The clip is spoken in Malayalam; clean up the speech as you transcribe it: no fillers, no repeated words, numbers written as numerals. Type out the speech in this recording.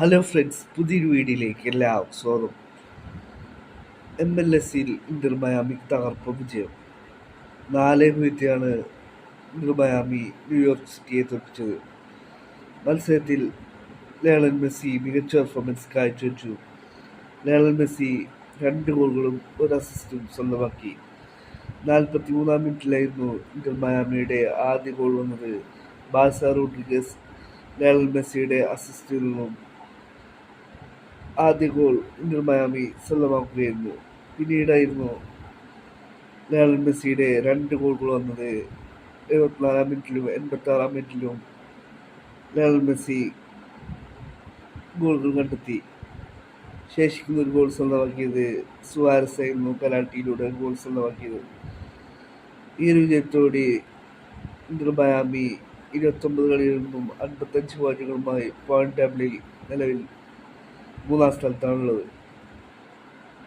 ഹലോ ഫ്രണ്ട്സ്, പുതിയൊരു വീഡിയോയിലേക്ക് എല്ലാവർക്കും സ്വാഗതം. MLS-ൽ ഇന്റർ മയാമിക്ക് തകർപ്പൻ വിജയം. 4-0 ഇന്റർ മയാമി ന്യൂയോർക്ക് സിറ്റിയെ തോൽപ്പിച്ചത്. മത്സരത്തിൽ ലയണൽ മെസ്സി മികച്ച പെർഫോമൻസ് കാഴ്ചവെച്ചു. ലയണൽ മെസ്സി 2 ഗോളുകളും 1 അസിസ്റ്റും സ്വന്തമാക്കി. 43-ാം മിനിറ്റിലായിരുന്നു ഇന്റർ മയാമിയുടെ ആദ്യ ഗോൾ വന്നത്. ബാഴ്സ റോഡ്രിഗസ് ലയണൽ മെസ്സിയുടെ അസിസ്റ്റിൽ നിന്നും ആദ്യ ഗോൾ ഇന്റർ മയാമി സ്വന്തമാക്കുകയായിരുന്നു. പിന്നീടായിരുന്നു ലയണൽ മെസ്സിയുടെ 2 ഗോളുകൾ വന്നത്. 74-ാം മിനിറ്റിലും 86-ാം മിനിറ്റിലും ലയണൽ മെസ്സി ഗോളുകൾ കണ്ടെത്തി. ശേഷിക്കുന്ന ഒരു ഗോൾ സ്വന്തമാക്കിയത് സുവാരസ് ആയിരുന്നു. പെനാൽറ്റിയിലൂടെ ഗോൾ സ്വന്തമാക്കിയത്. ഈ ഒരു വിജയത്തോടെ ഇന്റർ മയാമി 29 കളിയിൽ നിന്നും 55 പോയിന്റുകളുമായി പോയിന്റ് ടേബിളിൽ നിലവിൽ 3-ാം സ്ഥാനത്താണുള്ളത്.